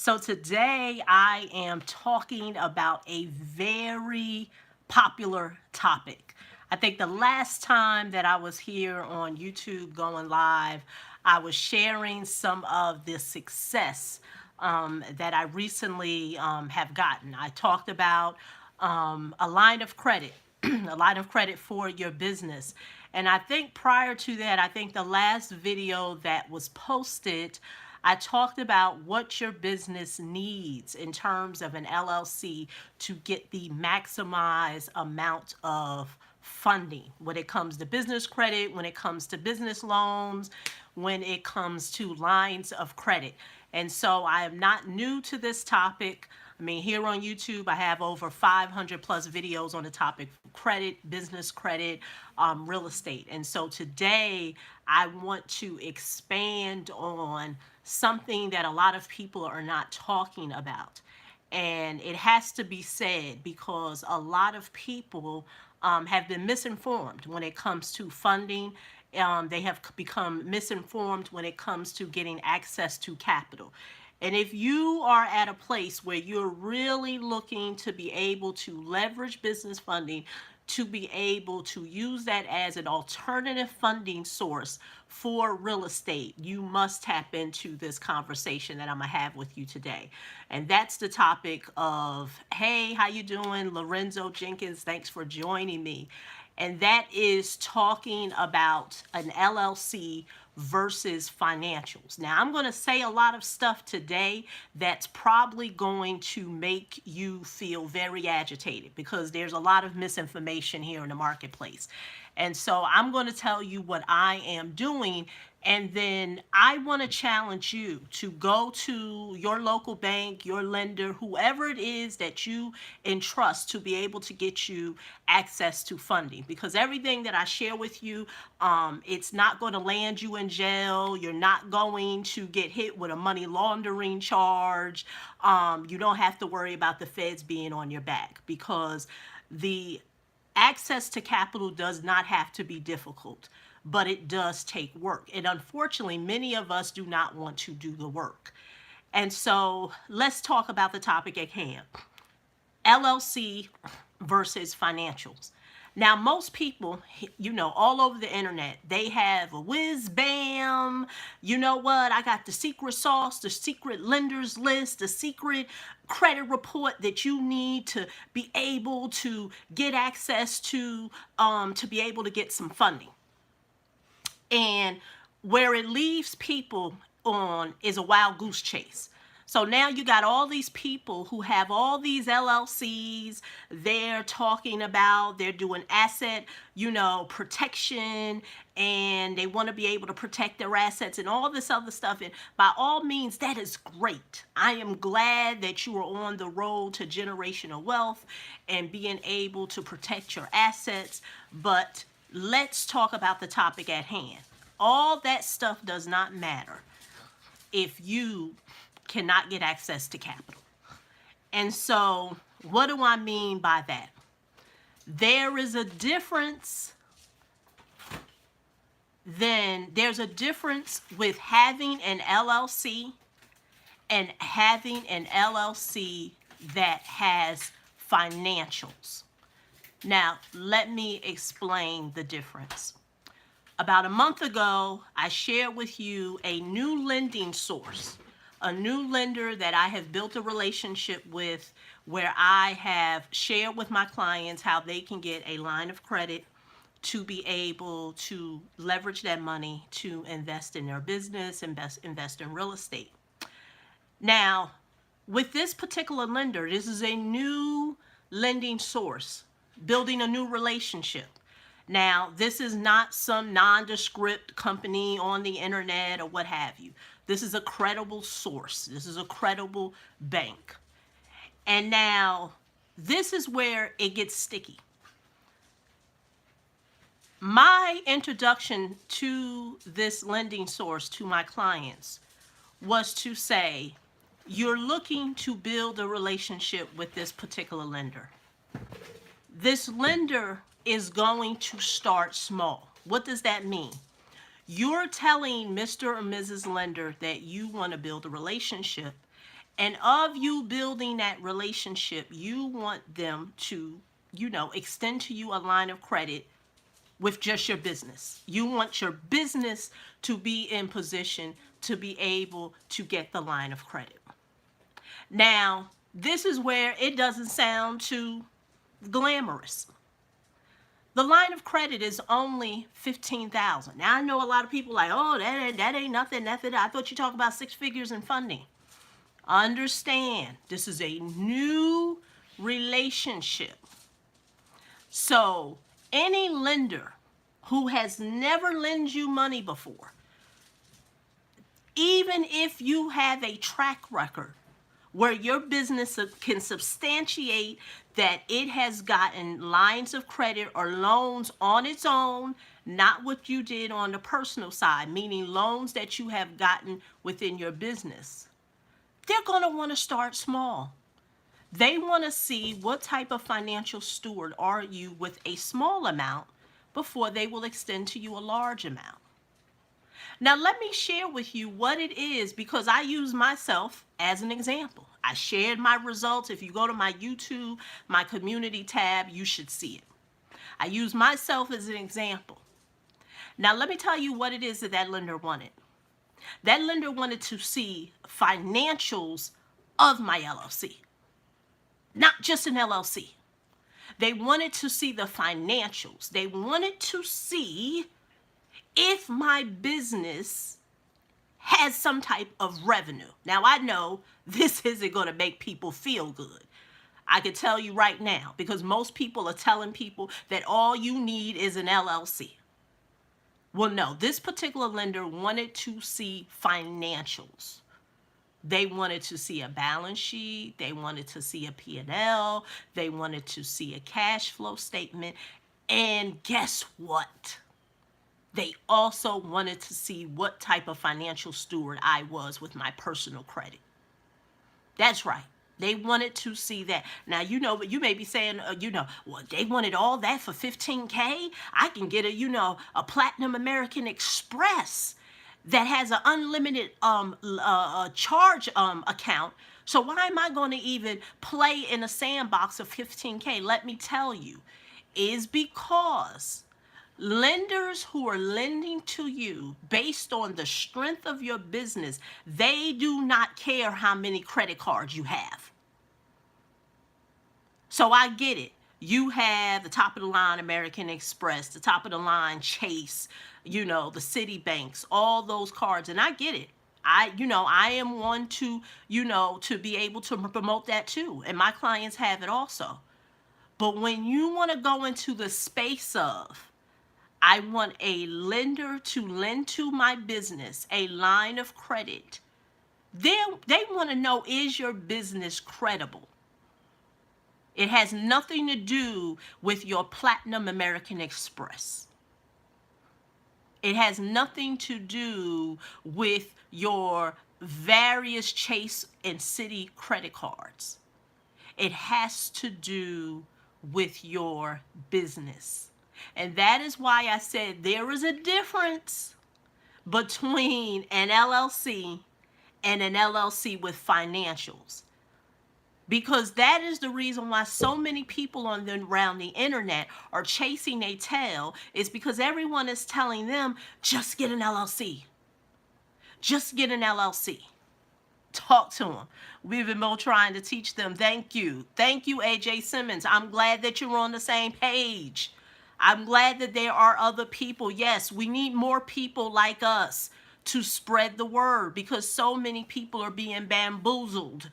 So today I am talking about a very popular topic. I think the last time that I was here on YouTube going live, I was sharing some of the success that I recently have gotten. I talked about a line of credit, a line of credit for your business. And I think prior to that, I think the last video that was posted, I talked about what your business needs in terms of an LLC to get the maximized amount of funding when it comes to business credit, when it comes to business loans, when it comes to lines of credit. And so I am not new to this topic. I mean, here on YouTube, I have over 500 plus videos on the topic of credit, business credit, real estate. And so today, I want to expand on something that a lot of people are not talking about. And it has to be said because a lot of people have been misinformed when it comes to funding. They have become misinformed when it comes to getting access to capital. And if you are at a place where you're really looking to be able to leverage business funding, to be able to use that as an alternative funding source for real estate, you must tap into this conversation that I'm gonna have with you today. And that's the topic of, hey, how you doing? Lorenzo Jenkins, thanks for joining me. And that is talking about an LLC versus financials. Now, I'm going to say a lot of stuff today that's probably going to make you feel very agitated because there's a lot of misinformation here in the marketplace. And so I'm going to tell you what I am doing. And then I want to challenge you to go to your local bank, your lender, whoever it is that you entrust to be able to get you access to funding. Because everything that I share with you, it's not going to land you in jail. You're not going to get hit with a money laundering charge. You don't have to worry about the feds being on your back because the access to capital does not have to be difficult, but it does take work. And unfortunately, many of us do not want to do the work. And so let's talk about the topic at hand. LLC versus financials. Now, most people, all over the internet, they have a whiz bam. You know what? I got the secret sauce, the secret lenders list, the secret credit report that you need to be able to get access to be able to get some funding. And where it leaves people on is a wild goose chase. So now you got all these people who have all these LLCs. They're talking about, they're doing asset, protection, and they want to be able to protect their assets and all this other stuff. And by all means, that is great. I am glad that you are on the road to generational wealth and being able to protect your assets. But let's talk about the topic at hand. All that stuff does not matter if you cannot get access to capital. And so what do I mean by that? There's a difference with having an LLC and having an LLC that has financials. Now, let me explain the difference. About a month ago, I shared with you a new lending source, a new lender that I have built a relationship with, where I have shared with my clients how they can get a line of credit to be able to leverage that money to invest in their business, invest in real estate. Now, with this particular lender, this is a new lending source, building a new relationship. Now, this is not some nondescript company on the internet or what have you. This is a credible source. This is a credible bank. And now, this is where it gets sticky. My introduction to this lending source to my clients was to say, you're looking to build a relationship with this particular lender. This lender is going to start small. What does that mean? You're telling Mr. or Mrs. Lender that you want to build a relationship, And of you building that relationship, you want them to, extend to you a line of credit with just your business. You want your business to be in position to be able to get the line of credit. Now, this is where it doesn't sound too glamorous. The line of credit is only 15,000. Now I know a lot of people like, oh, that ain't nothing. Nothing. I thought you talked about six figures in funding. Understand, this is a new relationship. So any lender who has never lent you money before, even if you have a track record where your business can substantiate that it has gotten lines of credit or loans on its own, not what you did on the personal side, meaning loans that you have gotten within your business, they're going to want to start small. They want to see what type of financial steward are you with a small amount before they will extend to you a large amount. Now, let me share with you what it is, because I use myself as an example. I shared my results. If you go to my YouTube, my community tab, you should see it. I use myself as an example. Now, let me tell you what it is that that lender wanted. That lender wanted to see financials of my LLC, not just an LLC. They wanted to see the financials. They wanted to see if my business has some type of revenue. Now, I know this isn't going to make people feel good. I can tell you right now, because most people are telling people that all you need is an LLC. Well, no, this particular lender wanted to see financials. They wanted to see a balance sheet. They wanted to see a P&L. They wanted to see a cash flow statement. And guess what? They also wanted to see what type of financial steward I was with my personal credit. That's right. They wanted to see that. Now, you may be saying, well, they wanted all that for $15K. I can get a Platinum American Express that has an unlimited charge account. So why am I going to even play in a sandbox of $15K? Let me tell you, is because lenders who are lending to you based on the strength of your business, they do not care how many credit cards you have. So I get it. You have the top of the line American Express, the top of the line Chase, the Citibanks, all those cards. And I get it. I am one to be able to promote that too. And my clients have it also. But when you want to go into the space of, I want a lender to lend to my business a line of credit, they want to know, is your business credible? It has nothing to do with your Platinum American Express. It has nothing to do with your various Chase and Citi credit cards. It has to do with your business. And that is why I said there is a difference between an LLC and an LLC with financials. Because that is the reason why so many people around the internet are chasing a tail, is because everyone is telling them, just get an LLC. Just get an LLC. Talk to them. We've been more trying to teach them. Thank you. Thank you, AJ Simmons. I'm glad that you're on the same page. I'm glad that there are other people. Yes, we need more people like us to spread the word, because so many people are being bamboozled.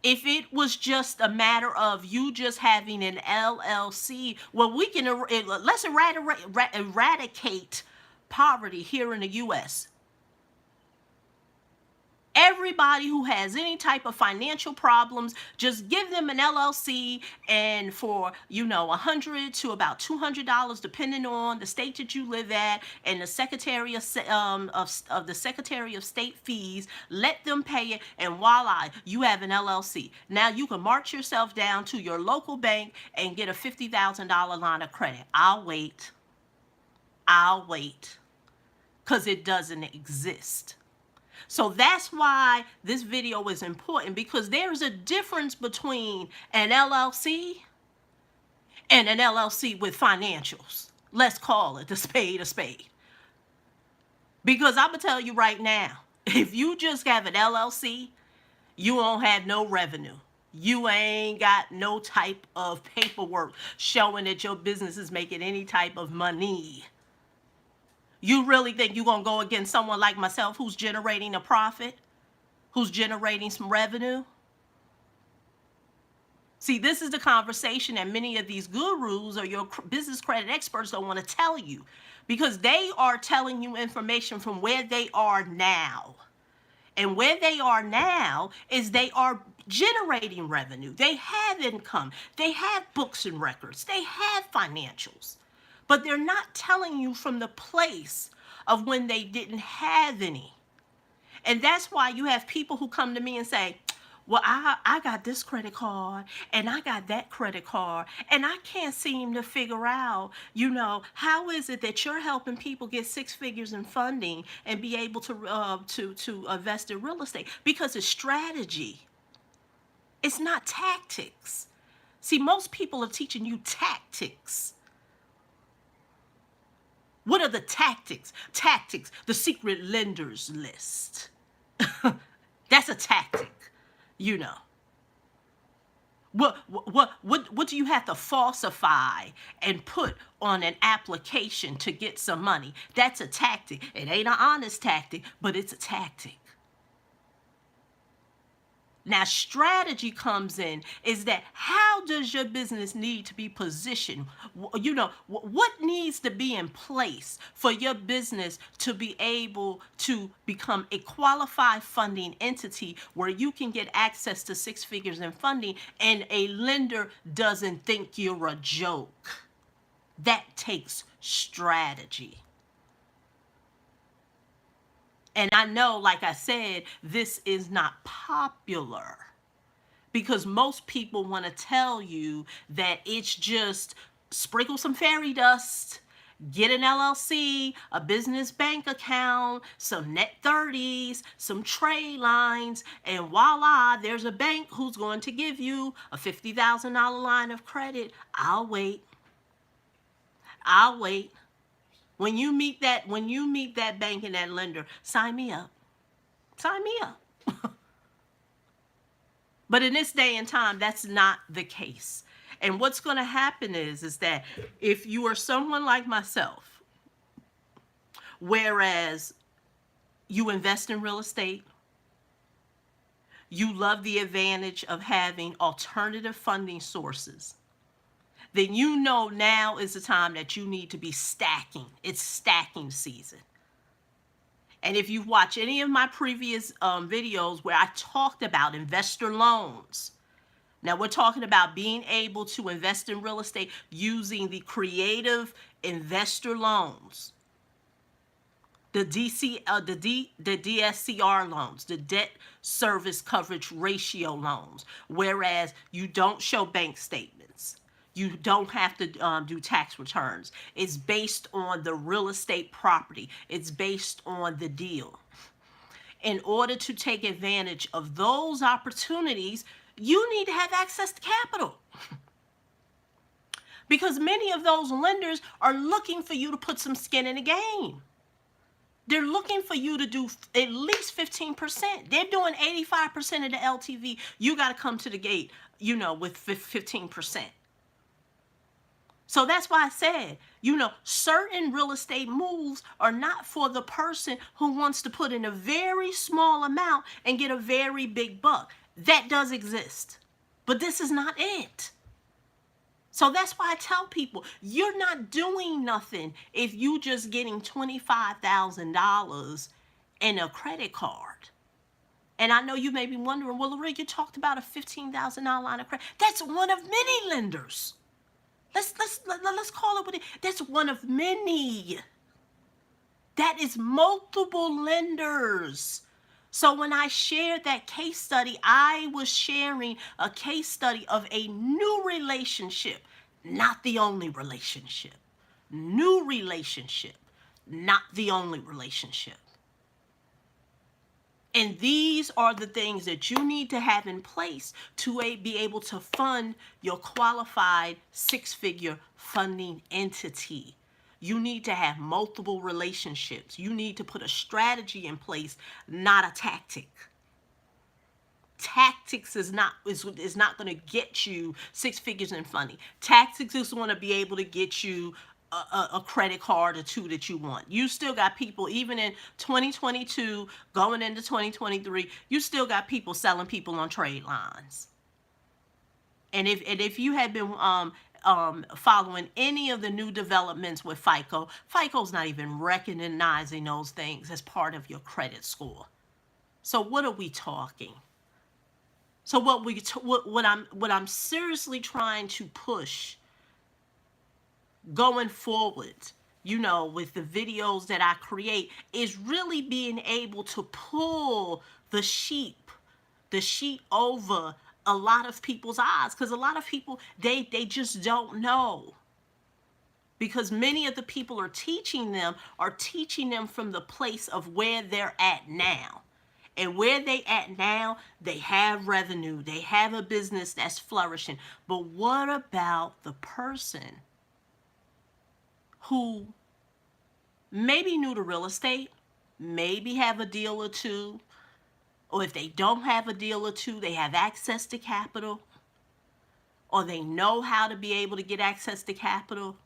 If it was just a matter of you just having an LLC, well, we can let's eradicate poverty here in the U.S. Everybody who has any type of financial problems, just give them an LLC, and for $100 to about $200, depending on the state that you live at and the Secretary of the Secretary of State fees, let them pay it, and voila, you have an LLC. Now you can march yourself down to your local bank and get a $50,000 line of credit. I'll wait, because it doesn't exist. So that's why this video is important, because there's a difference between an LLC and an LLC with financials. Let's call it a spade a spade. Because I'm going to tell you right now, if you just have an LLC, you won't have no revenue. You ain't got no type of paperwork showing that your business is making any type of money. You really think you're going to go against someone like myself who's generating a profit, who's generating some revenue? See, this is the conversation that many of these gurus or your business credit experts don't want to tell you, because they are telling you information from where they are now. And where they are now is they are generating revenue. They have income. They have books and records. They have financials. But they're not telling you from the place of when they didn't have any. And that's why you have people who come to me and say, well, I got this credit card and I got that credit card, and I can't seem to figure out, how is it that you're helping people get 6 figures in funding and be able to invest in real estate? Because it's strategy. It's not tactics. See, most people are teaching you tactics. What are the tactics? Tactics, the secret lenders list. That's a tactic. What do you have to falsify and put on an application to get some money? That's a tactic. It ain't an honest tactic, but it's a tactic. Now, strategy comes in is that how does your business need to be positioned? What needs to be in place for your business to be able to become a qualified funding entity where you can get access to 6 figures in funding and a lender doesn't think you're a joke? That takes strategy. And I know, like I said, this is not popular because most people want to tell you that it's just sprinkle some fairy dust, get an LLC, a business bank account, some net 30s, some trade lines, and voila, there's a bank who's going to give you a $50,000 line of credit. I'll wait. When you meet that bank and that lender, sign me up. Sign me up. But in this day and time, that's not the case. And what's going to happen is that if you are someone like myself, whereas you invest in real estate, you love the advantage of having alternative funding sources, then now is the time that you need to be stacking. It's stacking season. And if you watch any of my previous videos where I talked about investor loans, now we're talking about being able to invest in real estate using the creative investor loans, the DSCR loans, the debt service coverage ratio loans, whereas you don't show bank statements. You don't have to do tax returns. It's based on the real estate property. It's based on the deal. In order to take advantage of those opportunities, you need to have access to capital. Because many of those lenders are looking for you to put some skin in the game. They're looking for you to do at least 15%. They're doing 85% of the LTV. You got to come to the gate, with 15%. So that's why I said, certain real estate moves are not for the person who wants to put in a very small amount and get a very big buck. That does exist, but this is not it. So that's why I tell people, you're not doing nothing if you just getting $25,000 in a credit card. And I know you may be wondering, well, Lorraine, you talked about a $15,000 line of credit. That's one of many lenders. Let's call it what it is. That's one of many. That is multiple lenders. So when I shared that case study, I was sharing a case study of a new relationship, not the only relationship. New relationship, not the only relationship. And these are the things that you need to have in place to be able to fund your qualified six-figure funding entity. You need to have multiple relationships. You need to put a strategy in place, not a tactic. Tactics is not going to get you six figures in funding. Tactics is going to be able to get you a credit card or two that you want. You still got people, even in 2022 going into 2023, you still got people selling people on trade lines. And if you had been following any of the new developments with FICO's not even recognizing those things as part of your credit score. So what are we talking? So what I'm seriously trying to push going forward, with the videos that I create, is really being able to pull the sheet over a lot of people's eyes, because a lot of people, they just don't know, because many of the people are teaching them from the place of where they're at now. And where they at now, they have revenue, they have a business that's flourishing. But what about the person who maybe new to real estate, maybe have a deal or two, or if they don't have a deal or two, they have access to capital, or they know how to be able to get access to capital,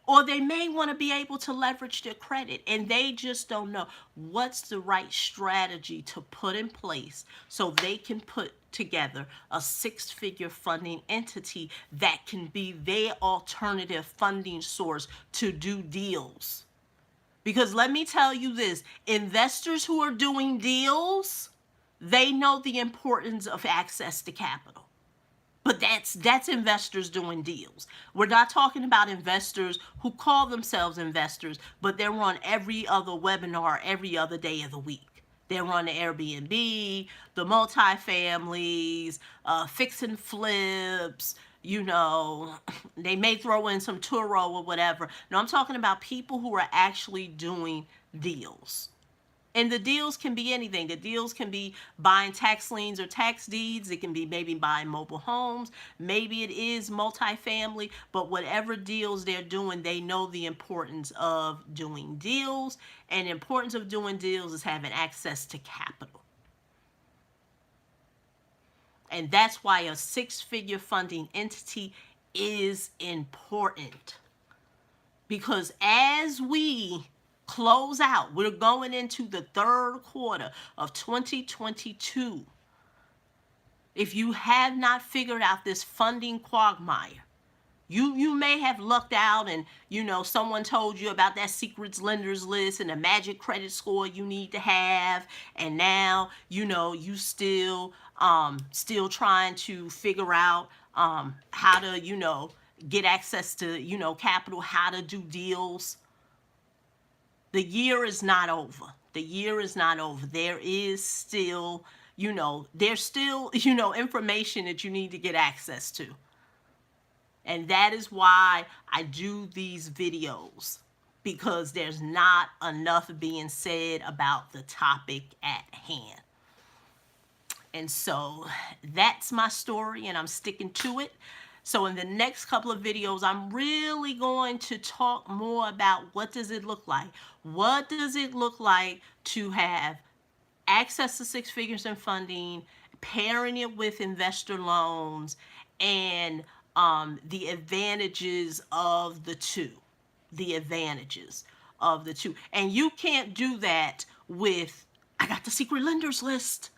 or they may want to be able to leverage their credit, and they just don't know what's the right strategy to put in place so they can put together a six-figure funding entity that can be their alternative funding source to do deals. Because let me tell you this, investors who are doing deals, they know the importance of access to capital. But that's investors doing deals. We're not talking about investors who call themselves investors, but they're on every other webinar every other day of the week. They're on the Airbnb, the multifamilies, fix and flips, they may throw in some Turo or whatever. No, I'm talking about people who are actually doing deals. And the deals can be anything. The deals can be buying tax liens or tax deeds. It can be maybe buying mobile homes. Maybe it is multifamily. But whatever deals they're doing, they know the importance of doing deals. And the importance of doing deals is having access to capital. And that's why a six-figure funding entity is important. Because as we close out, we're going into the third quarter of 2022. If you have not figured out this funding quagmire, you may have lucked out and someone told you about that secrets lenders list and the magic credit score you need to have, and now you still trying to figure out how to get access to capital, how to do deals. The year is not over. The year is not over. There is still, there's still, information that you need to get access to. And that is why I do these videos, because there's not enough being said about the topic at hand. And so that's my story, and I'm sticking to it. So in the next couple of videos, I'm really going to talk more about what does it look like. What does it look like to have access to six figures in funding, pairing it with investor loans, and the advantages of the two. The advantages of the two. And you can't do that with, I got the secret lenders list.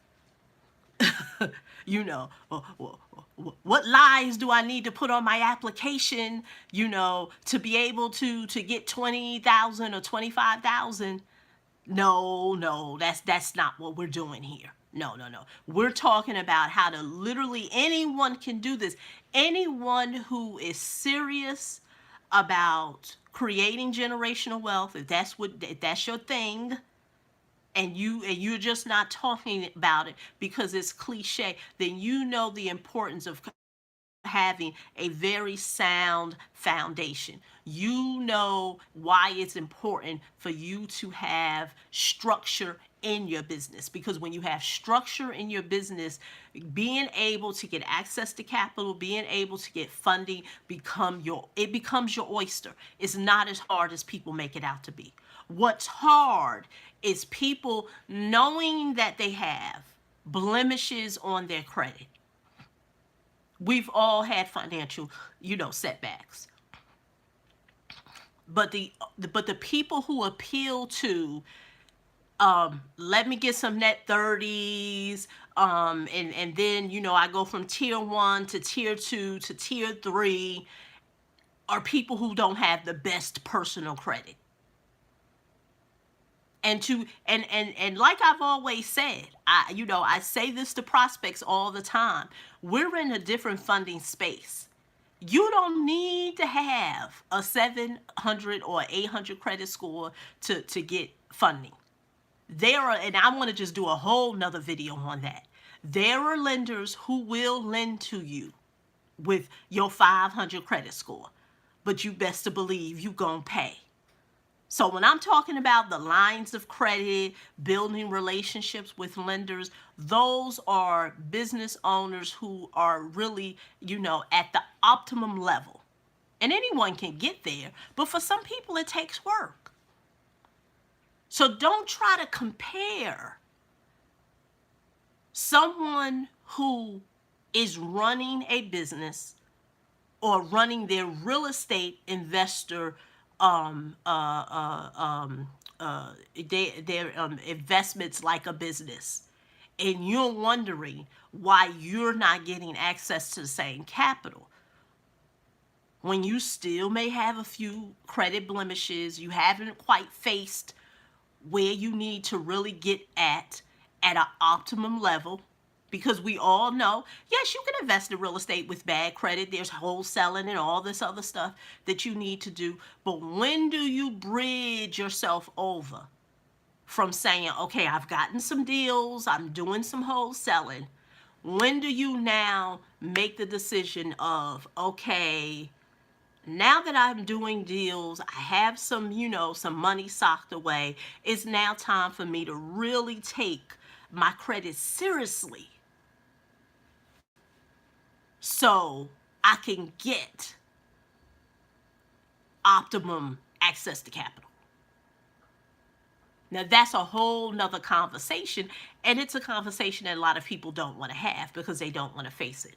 What lies do I need to put on my application, to be able to get 20,000 or 25,000? No, that's not what we're doing here. No. We're talking about how to literally, anyone can do this. Anyone who is serious about creating generational wealth, if that's your thing, and you're just not talking about it because it's cliche, then the importance of having a very sound foundation. You know why it's important for you to have structure in your business, because when you have structure in your business, being able to get access to capital, being able to get funding becomes your oyster. It's not as hard as people make it out to be. What's hard is people knowing that they have blemishes on their credit. We've all had financial, setbacks. But the people who appeal to, let me get some net 30s, and then I go from tier 1 to tier 2 to tier 3, are people who don't have the best personal credit. And like I've always said, I say this to prospects all the time. We're in a different funding space. You don't need to have a 700 or 800 credit score to get funding. And I want to just do a whole nother video on that. There are lenders who will lend to you with your 500 credit score, but you best to believe you gonna pay. So when I'm talking about the lines of credit, building relationships with lenders, those are business owners who are really, at the optimum level. And anyone can get there, but for some people it takes work. So don't try to compare someone who is running a business or running their real estate investor their investments like a business, and you're wondering why you're not getting access to the same capital when you still may have a few credit blemishes. You haven't quite faced where you need to really get at an optimum level. Because we all know, yes, you can invest in real estate with bad credit. There's wholesaling and all this other stuff that you need to do. But when do you bridge yourself over from saying, okay, I've gotten some deals, I'm doing some wholesaling? When do you now make the decision of, okay, now that I'm doing deals, I have some, some money socked away. It's now time for me to really take my credit seriously, so I can get optimum access to capital. Now that's a whole nother conversation, and it's a conversation that a lot of people don't want to have because they don't want to face it.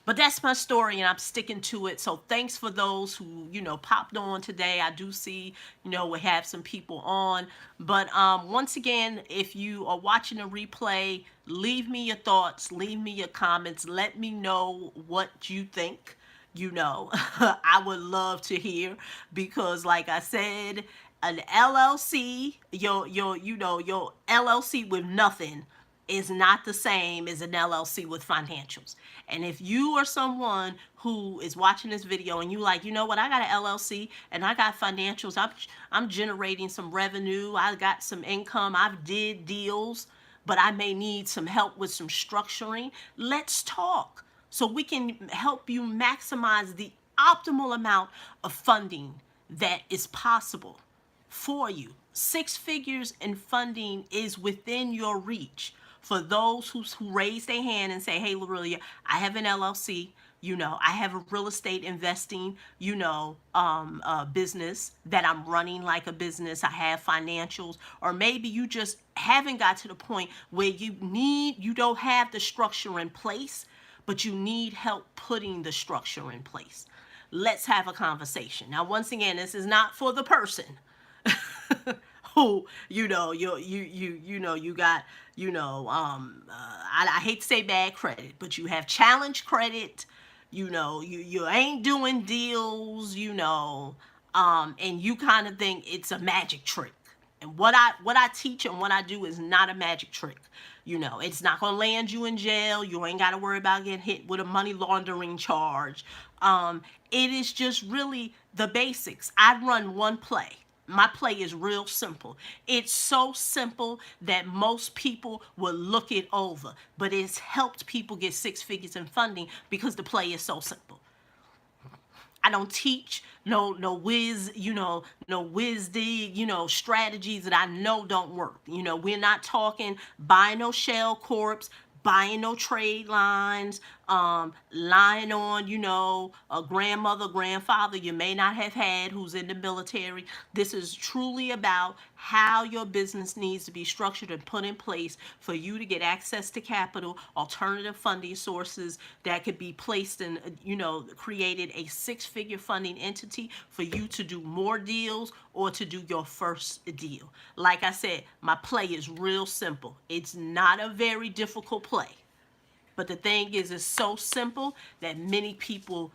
But that's my story, and I'm sticking to it. So thanks for those who, popped on today. I do see, we have some people on. But once again, if you are watching a replay, leave me your thoughts, leave me your comments. Let me know what you think. I would love to hear, because like I said, an LLC, your LLC with nothing is not the same as an LLC with financials. And if you are someone who is watching this video and you like, what, I got an LLC and I got financials, I'm generating some revenue, I got some income, I've did deals, but I may need some help with some structuring. Let's talk so we can help you maximize the optimal amount of funding that is possible for you. 6 figures in funding is within your reach. For those who raise their hand and say, hey, Lorelia, I have an LLC, I have a real estate investing, business that I'm running like a business. I have financials. Or maybe you just haven't got to the point where you don't have the structure in place, but you need help putting the structure in place. Let's have a conversation. Now, once again, this is not for the person who, you got, I hate to say bad credit, but you have challenge credit, you ain't doing deals, and you kind of think it's a magic trick. And what I teach and what I do is not a magic trick. It's not going to land you in jail. You ain't got to worry about getting hit with a money laundering charge. It is just really the basics. I run one play. My play is real simple. It's so simple that most people will look it over, but it's helped people get 6 figures in funding because the play is so simple. I don't teach no whiz, no whiz-dig, strategies that I know don't work. We're not talking buy no shell corps, buying no trade lines, lying on, a grandmother, grandfather you may not have had who's in the military. This is truly about how your business needs to be structured and put in place for you to get access to capital, alternative funding sources that could be placed in, created a six-figure funding entity for you to do more deals or to do your first deal. Like I said, my play is real simple. It's not a very difficult play. But the thing is, it's so simple that many people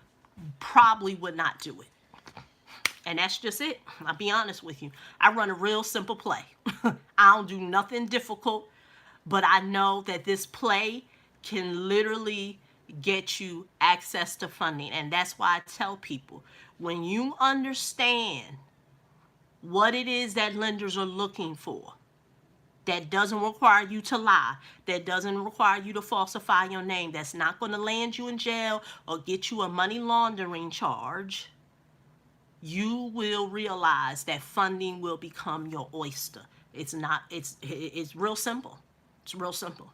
probably would not do it. And that's just it. I'll be honest with you. I run a real simple play. I don't do nothing difficult, but I know that this play can literally get you access to funding. And that's why I tell people, when you understand what it is that lenders are looking for, that doesn't require you to lie, that doesn't require you to falsify your name, that's not going to land you in jail or get you a money laundering charge, you will realize that funding will become your oyster. It's real simple. It's real simple.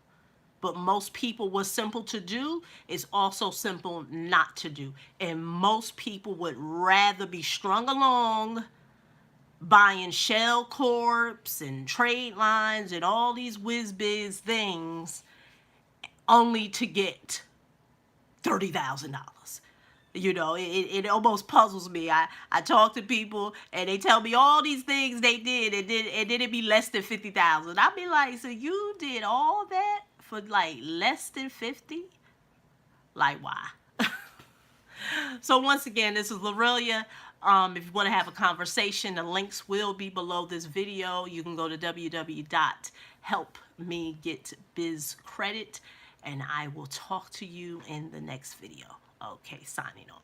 But most people, what's simple to do is also simple not to do. And most people would rather be strung along buying shell corps and trade lines and all these whiz-biz things only to get $30,000. It almost puzzles me. I talk to people and they tell me all these things they did, and then it'd be less than 50,000. I'd be like, so you did all that for like less than 50? Like, why? So once again, this is Lorelia. If you want to have a conversation, the links will be below this video. You can go to www.helpmegetbizcredit, and I will talk to you in the next video. Okay, signing off.